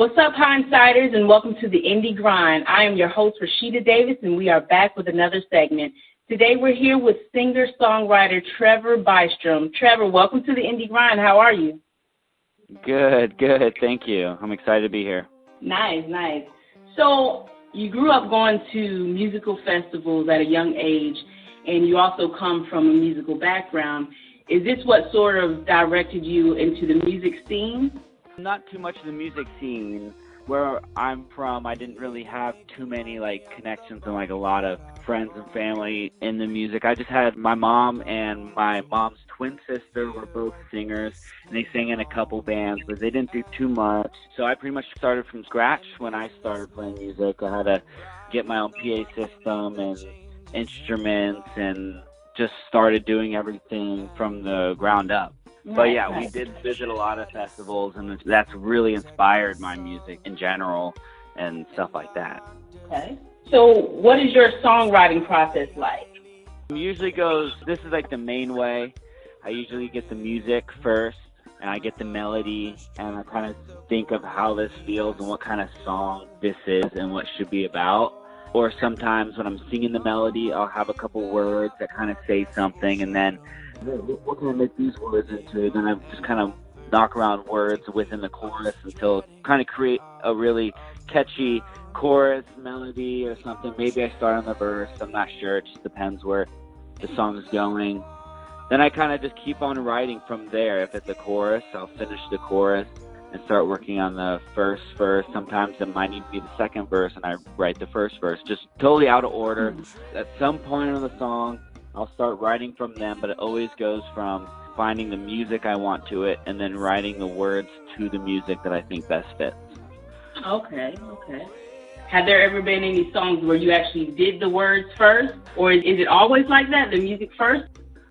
What's up, Hindsighters, and welcome to the Indie Grind. I am your host, Rhasheeda Davis, and we are back with another segment. Today we're here with singer-songwriter Trevor Bystrom. Trevor, welcome to the Indie Grind. How are you? Good. Thank you. I'm excited to be here. Nice. So you grew up going to musical festivals at a young age, and you also come from a musical background. Is this what sort of directed you into the music scene? Not too much of the music scene. Where I'm from, I didn't really have too many connections and a lot of friends and family in the music. I just had my mom and my mom's twin sister were both singers, and they sang in a couple bands, but they didn't do too much. So I pretty much started from scratch when I started playing music. I had to get my own PA system and instruments and just started doing everything from the ground up. But yeah, we did visit a lot of festivals, and that's really inspired my music in general and stuff like that. Okay. So what is your songwriting process like? It usually goes, this is the main way. I usually get the music first, and I get the melody, and I kind of think of how this feels and what kind of song this is and what it should be about. Or sometimes when I'm singing the melody, I'll have a couple words that kind of say something, and then what can I make these words into? Then I just kind of knock around words within the chorus until kind of create a really catchy chorus melody or something. Maybe I start on the verse. I'm not sure. It just depends where the song is going. Then I kind of just keep on writing from there. If it's a chorus, I'll finish the chorus and start working on the first verse. Sometimes it might need to be the second verse, and I write the first verse. Just totally out of order. At some point in the song, I'll start writing from them, but it always goes from finding the music I want to it and then writing the words to the music that I think best fits. Okay. Have there ever been any songs where you actually did the words first, or is it always like that, the music first?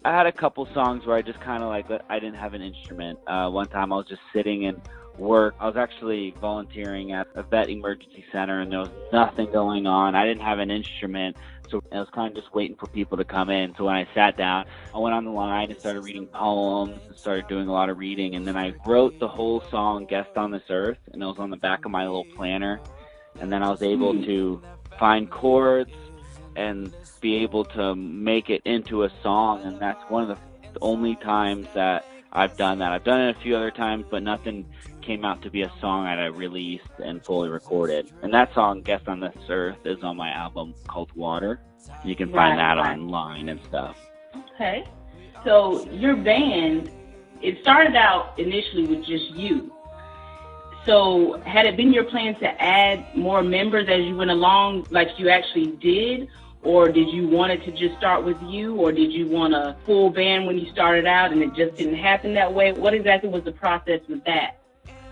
I had a couple songs where I just kind of I didn't have an instrument. One time I was just sitting and work. I was actually volunteering at a vet emergency center, and there was nothing going on. I didn't have an instrument, so I was kind of just waiting for people to come in. So when I sat down, I went on the line and started reading poems and started doing a lot of reading, and then I wrote the whole song, Guest on This Earth, and it was on the back of my little planner. And then I was able to find chords and be able to make it into a song, and that's one of the only times that I've done that. I've done it a few other times, but nothing came out to be a song that I released and fully recorded. And that song, Guest on This Earth, is on my album called Water. You can find that online and stuff. Okay. So your band, it started out initially with just you. So had it been your plan to add more members as you went along like you actually did? Or did you want it to just start with you, or did you want a full band when you started out and it just didn't happen that way? What exactly was the process with that?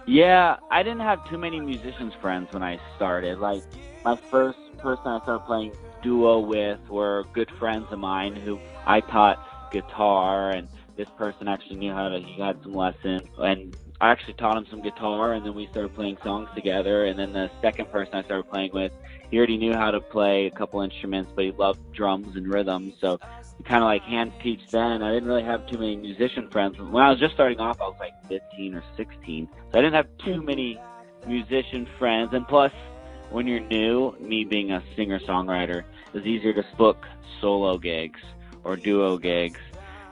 Yeah, I didn't have too many musicians friends when I started. My first person I started playing duo with were good friends of mine who I taught guitar, and this person actually he had some lessons, and I actually taught him some guitar, and then we started playing songs together. And then the second person I started playing with, he already knew how to play a couple instruments, but he loved drums and rhythms, so we kind of hand teach then. I didn't really have too many musician friends. When I was just starting off, I was 15 or 16, so I didn't have too many musician friends. And plus, when you're new, me being a singer-songwriter, it's easier to book solo gigs or duo gigs.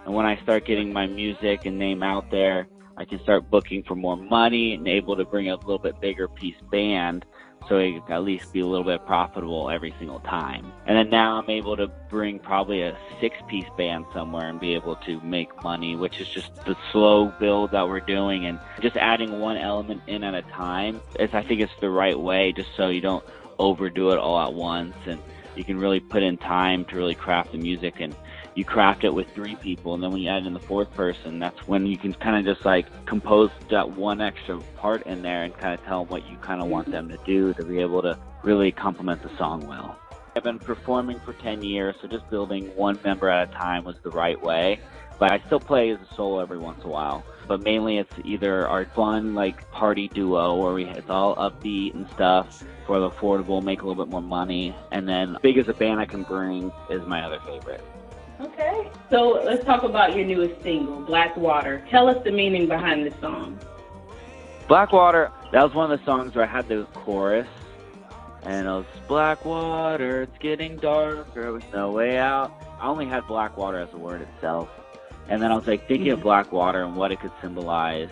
And when I start getting my music and name out there, I can start booking for more money and able to bring a little bit bigger piece band, so it can at least be a little bit profitable every single time. And then now I'm able to bring probably a 6-piece band somewhere and be able to make money, which is just the slow build that we're doing, and just adding one element in at a time. I think it's the right way, just so you don't overdo it all at once, and you can really put in time to really craft the music. And you craft it with 3 people, and then when you add in the 4th person, that's when you can kind of just compose that one extra part in there and kind of tell them what you kind of want them to do to be able to really complement the song well. I've been performing for 10 years, so just building one member at a time was the right way. But I still play as a solo every once in a while. But mainly it's either our fun party duo where it's all upbeat and stuff for the affordable, make a little bit more money. And then big as a band I can bring is my other favorite. Okay, so let's talk about your newest single, Black Water. Tell us the meaning behind this song. Black Water, That was one of the songs where I had the chorus, and it was black water, it's getting darker with no way out. I only had black water as a word itself. And then I was like thinking of black water and what it could symbolize,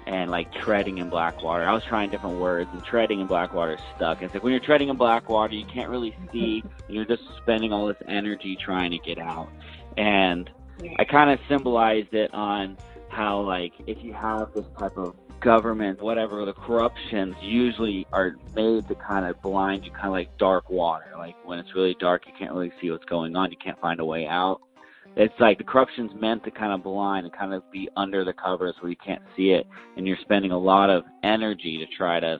and like treading in black water. I was trying different words, and treading in black water stuck. It's like when you're treading in black water, you can't really see, and you're just spending all this energy trying to get out. And I kind of symbolized it on how, like, if you have this type of government, whatever, the corruptions usually are made to kind of blind you, kind of like dark water. Like when it's really dark, you can't really see what's going on. You can't find a way out. It's like the corruption's meant to kind of blind and kind of be under the covers where you can't see it, and you're spending a lot of energy to try to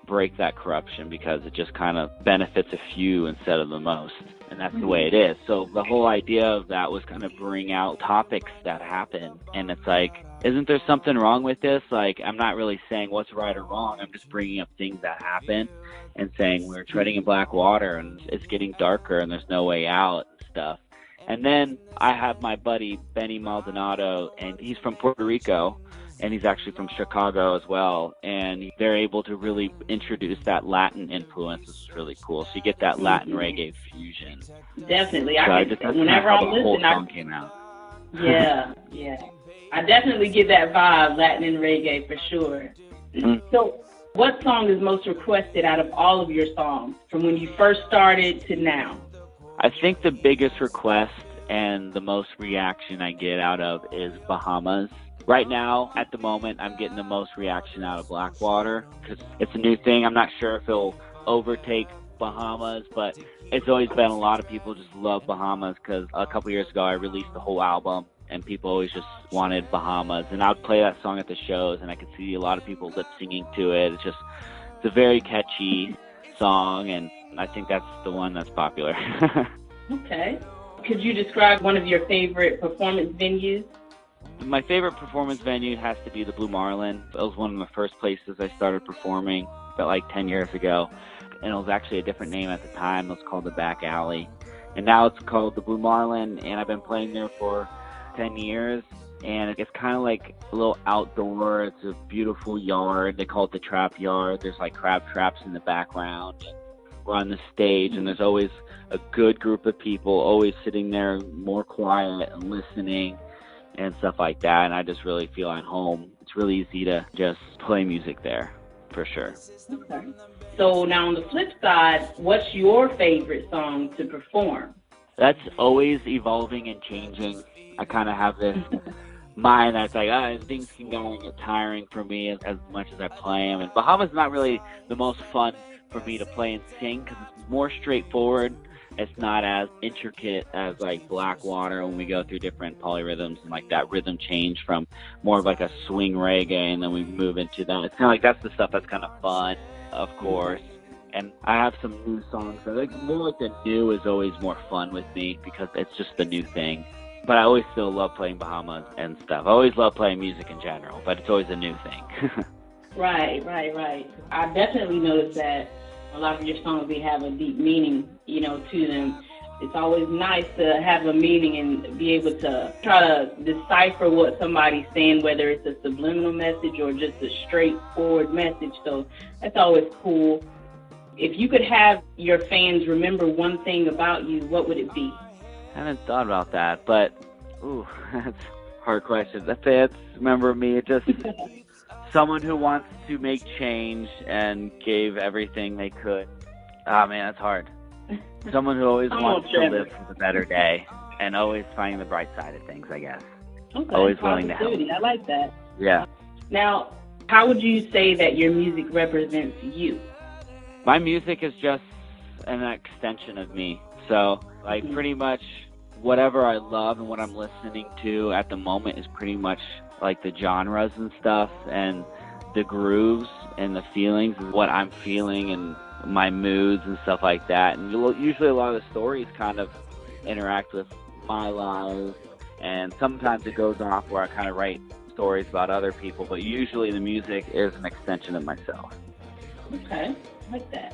break that corruption because it just kind of benefits a few instead of the most. And that's the way it is. So the whole idea of that was kind of bring out topics that happen. And it's like, isn't there something wrong with this? Like, I'm not really saying what's right or wrong. I'm just bringing up things that happen and saying we're treading in black water and it's getting darker and there's no way out and stuff. And then I have my buddy, Benny Maldonado, and he's from Puerto Rico. And he's actually from Chicago as well. And they're able to really introduce that Latin influence, which is really cool. So you get that Latin reggae fusion. Definitely. So Whenever I'm listening, whole song came out. Yeah. I definitely get that vibe, Latin and reggae, for sure. Mm-hmm. So what song is most requested out of all of your songs, from when you first started to now? I think the biggest request and the most reaction I get out of is Bahamas. Right now, at the moment, I'm getting the most reaction out of Blackwater because it's a new thing. I'm not sure if it'll overtake Bahamas, but it's always been a lot of people just love Bahamas because a couple years ago I released the whole album and people always just wanted Bahamas. And I would play that song at the shows and I could see a lot of people lip singing to it. It's a very catchy song, and I think that's the one that's popular. Okay. Could you describe one of your favorite performance venues? My favorite performance venue has to be the Blue Marlin. It was one of the first places I started performing about like 10 years ago. And it was actually a different name at the time. It was called the Back Alley. And now it's called the Blue Marlin, and I've been playing there for 10 years. And it's kind of like a little outdoor. It's a beautiful yard. They call it the Trap Yard. There's like crab traps in the background. We're on the stage, and there's always a good group of people always sitting there more quiet and listening and stuff like that, and I just really feel at home. It's really easy to just play music there, for sure. Okay. So now on the flip side, what's your favorite song to perform? That's always evolving and changing. I kind of have this mind that's like, things can go and get tiring for me as much as I play them. And Bahamas is not really the most fun for me to play and sing because it's more straightforward. It's not as intricate as like Blackwater when we go through different polyrhythms and like that rhythm change from more of like a swing reggae, and then we move into that. It's kind of like that's the stuff that's kind of fun, of course. And I have some new songs. I think more like the new is always more fun with me because it's just the new thing. But I always still love playing Bahamas and stuff. I always love playing music in general, but it's always a new thing. Right. I definitely noticed that a lot of your songs, they have a deep meaning, to them. It's always nice to have a meaning and be able to try to decipher what somebody's saying, whether it's a subliminal message or just a straightforward message. So that's always cool. If you could have your fans remember one thing about you, what would it be? I haven't thought about that, but that's a hard question. The fans remember me just someone who wants to make change and gave everything they could. Man, that's hard. Someone who always wants to live for the better day and always finding the bright side of things, I guess. Okay. Always willing to help. I like that. Yeah. Now, how would you say that your music represents you? My music is just an extension of me. So, like, pretty much whatever I love and what I'm listening to at the moment is pretty much like the genres and stuff and the grooves and the feelings and what I'm feeling and my moods and stuff like that. And usually a lot of the stories kind of interact with my life, and sometimes it goes off where I kind of write stories about other people, but usually the music is an extension of myself. Okay, I like that.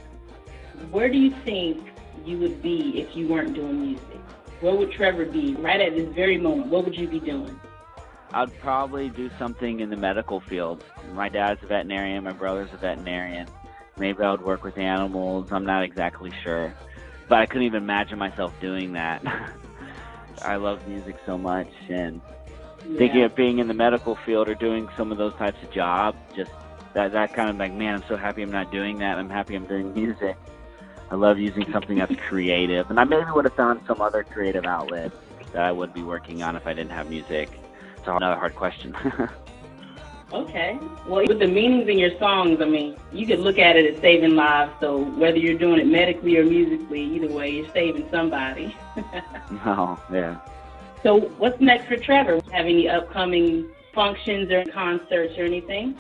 Where do you think you would be if you weren't doing music? Where would Trevor be right at this very moment? What would you be doing? I'd probably do something in the medical field. My dad's a veterinarian, my brother's a veterinarian. Maybe I would work with animals, I'm not exactly sure. But I couldn't even imagine myself doing that. I love music so much, and thinking of being in the medical field or doing some of those types of jobs, just that kind of like, man, I'm so happy I'm not doing that. I'm happy I'm doing music. I love using something that's creative. And I maybe would have found some other creative outlet that I would be working on if I didn't have music. It's another hard question. Okay. Well, with the meanings in your songs, I mean, you could look at it as saving lives. So whether you're doing it medically or musically, either way, you're saving somebody. Oh, yeah. So what's next for Trevor? Have any upcoming functions or concerts or anything?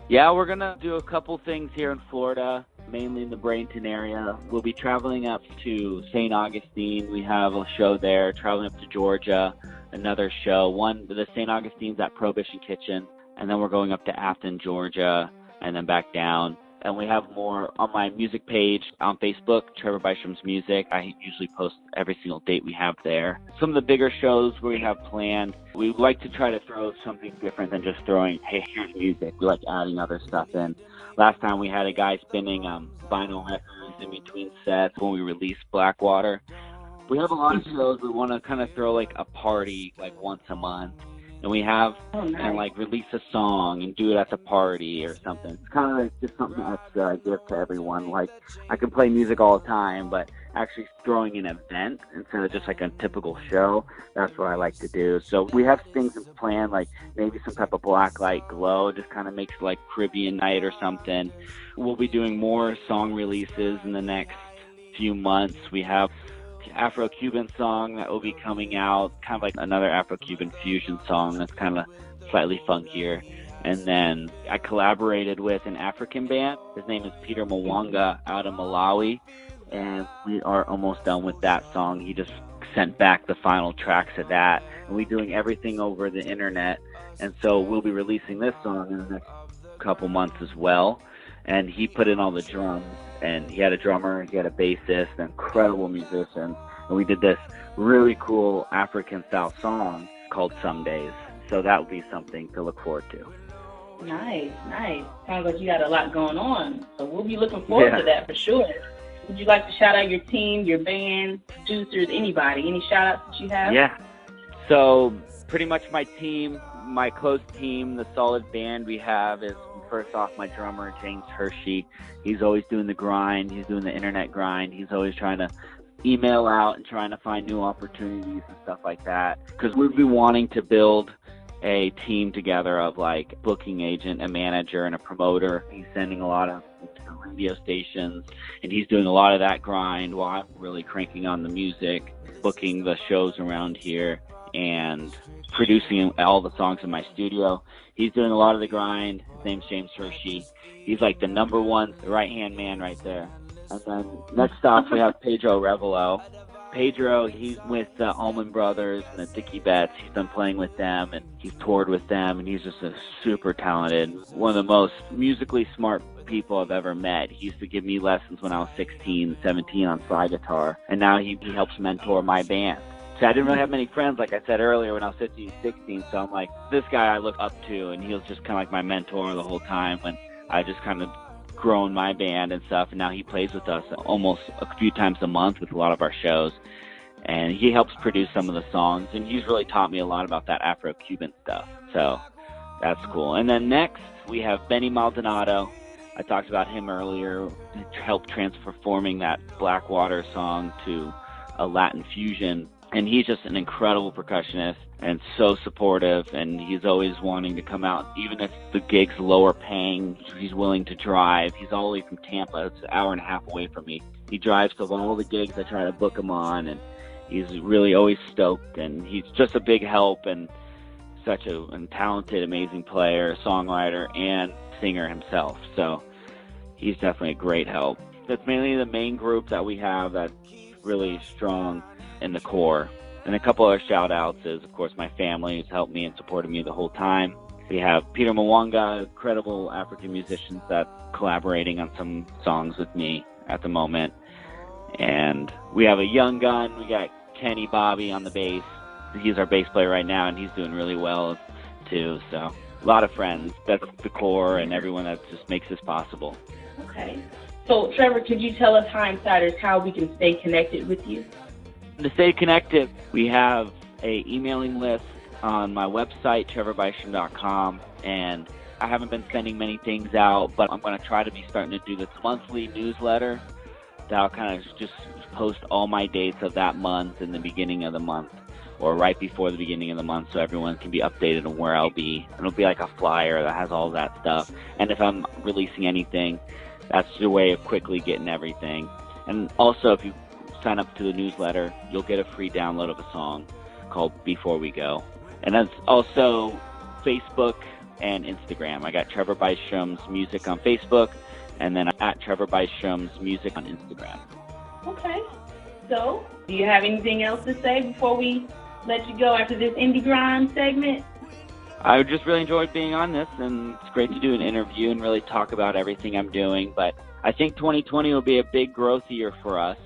Yeah, we're going to do a couple things here in Florida, mainly in the Bradenton area. We'll be traveling up to St. Augustine. We have a show there. Traveling up to Georgia, another show. The St. Augustine's at Prohibition Kitchen. And then we're going up to Afton, Georgia, and then back down. And we have more on my music page on Facebook, Trevor Bystrom's Music. I usually post every single date we have there. Some of the bigger shows we have planned, we like to try to throw something different than just throwing, hey, here's music. We like adding other stuff in. Last time we had a guy spinning vinyl records in between sets when we released Blackwater. We have a lot of shows. We want to kind of throw like a party like once a month. And we have and like release a song and do it at the party or something. It's kind of like just something extra I give to everyone. Like I can play music all the time, but actually throwing an event instead of just like a typical show, that's what I like to do. So we have things planned, like maybe some type of black light glow, just kind of makes like Caribbean night or something. We'll be doing more song releases in the next few months. We have Afro-Cuban song that will be coming out, kind of like another Afro-Cuban fusion song that's kind of slightly funkier. And then I collaborated with an African band. His name is Peter Mwanga out of Malawi, and we are almost done with that song. He just sent back the final tracks of that, and we're doing everything over the internet. And so we'll be releasing this song in the next couple months as well. And he put in all the drums, and he had a drummer, he had a bassist, an incredible musician, and we did this really cool African-style song called Some Days. So that would be something to look forward to. Nice. Sounds like you got a lot going on, so we'll be looking forward to that for sure. Would you like to shout out your team, your band, producers, anybody? Any shout-outs that you have? Yeah. So pretty much my team, my close team, the solid band we have is, first off, my drummer, James Hershey. He's always doing the grind. He's doing the internet grind. He's always trying to email out and trying to find new opportunities and stuff like that. Because we've been wanting to build a team together of like booking agent, a manager, and a promoter. He's sending a lot of radio stations, and he's doing a lot of that grind while I'm really cranking on the music, booking the shows around here, and producing all the songs in my studio. He's doing a lot of the grind. His name's James Hershey. He's like the number one right-hand man right there. And then next off, we have Pedro Revelo. Pedro, he's with the Allman Brothers and the Dickie Betts. He's been playing with them, and he's toured with them, and he's just a super talented, one of the most musically smart people I've ever met. He used to give me lessons when I was 16, 17 on slide guitar, and now he helps mentor my band. So I didn't really have many friends, like I said earlier, when I was 15, 16, so I'm like, this guy I look up to, and he was just kind of like my mentor the whole time when I just kind of grown my band and stuff, and now he plays with us almost a few times a month with a lot of our shows, and he helps produce some of the songs, and he's really taught me a lot about that Afro-Cuban stuff, so that's cool. And then next, we have Benny Maldonado. I talked about him earlier, helped transforming that Blackwater song to a Latin fusion. And he's just an incredible percussionist and so supportive, and he's always wanting to come out. Even if the gig's lower paying, he's willing to drive. He's all the way from Tampa. It's an hour and a half away from me. He drives to all the gigs I try to book him on, and he's really always stoked, and he's just a big help and such a talented, amazing player, songwriter, and singer himself. So he's definitely a great help. That's mainly the main group that we have that's really strong in the core. And a couple other shout outs is, of course, my family who's helped me and supported me the whole time. We have Peter Mwanga, incredible African musicians that's collaborating on some songs with me at the moment. And we have a young gun. We got Kenny Bobby on the bass. He's our bass player right now, and he's doing really well. too. So a lot of friends. That's the core and everyone that just makes this possible. Okay. So, Trevor, could you tell us Hindsighters how we can stay connected with you? To stay connected, we have a emailing list on my website, trevorbystrom.com, and I haven't been sending many things out, but I'm going to try to be starting to do this monthly newsletter that I'll kind of just post all my dates of that month in the beginning of the month or right before the beginning of the month so everyone can be updated on where I'll be. It'll be like a flyer that has all that stuff. And if I'm releasing anything, that's the way of quickly getting everything. And also, if you sign up to the newsletter, you'll get a free download of a song called Before We Go. And that's also Facebook and Instagram. I got Trevor Bystrom's Music on Facebook, and then at Trevor Bystrom's Music on Instagram. Okay. So, do you have anything else to say before we let you go after this Indie Grind segment? I just really enjoyed being on this, and it's great to do an interview and really talk about everything I'm doing. But I think 2020 will be a big growth year for us,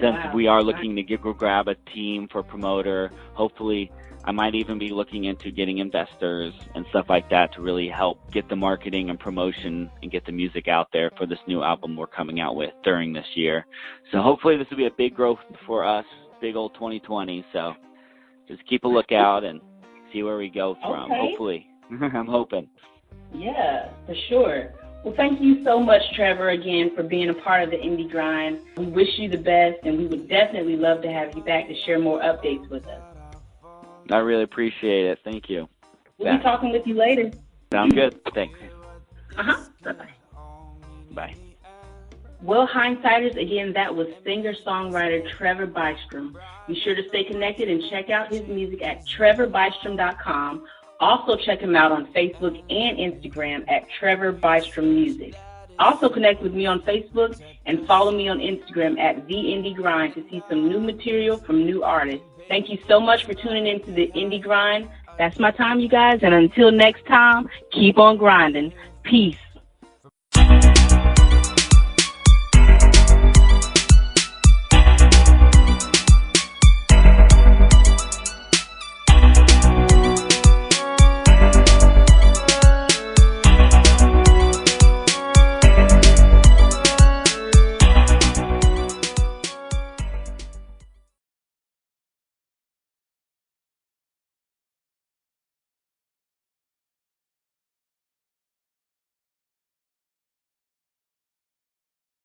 since we are looking to grab a team for promoter. Hopefully, I might even be looking into getting investors and stuff like that to really help get the marketing and promotion and get the music out there for this new album we're coming out with during this year. So hopefully this will be a big growth for us, big old 2020. So just keep a lookout and see where we go from. Okay. Hopefully. I'm hoping. Yeah, for sure. Well, thank you so much, Trevor, again, for being a part of the Indie Grind. We wish you the best, and we would definitely love to have you back to share more updates with us. I really appreciate it. Thank you. We'll be talking with you later. Sounds good. Thanks. Bye-bye. Bye. Well, Hindsighters, again, that was singer-songwriter Trevor Bystrom. Be sure to stay connected and check out his music at trevorbystrom.com. Also check him out on Facebook and Instagram at Trevor Bystrom Music. Also connect with me on Facebook and follow me on Instagram at The Indie Grind to see some new material from new artists. Thank you so much for tuning into the Indie Grind. That's my time, you guys. And until next time, keep on grinding. Peace.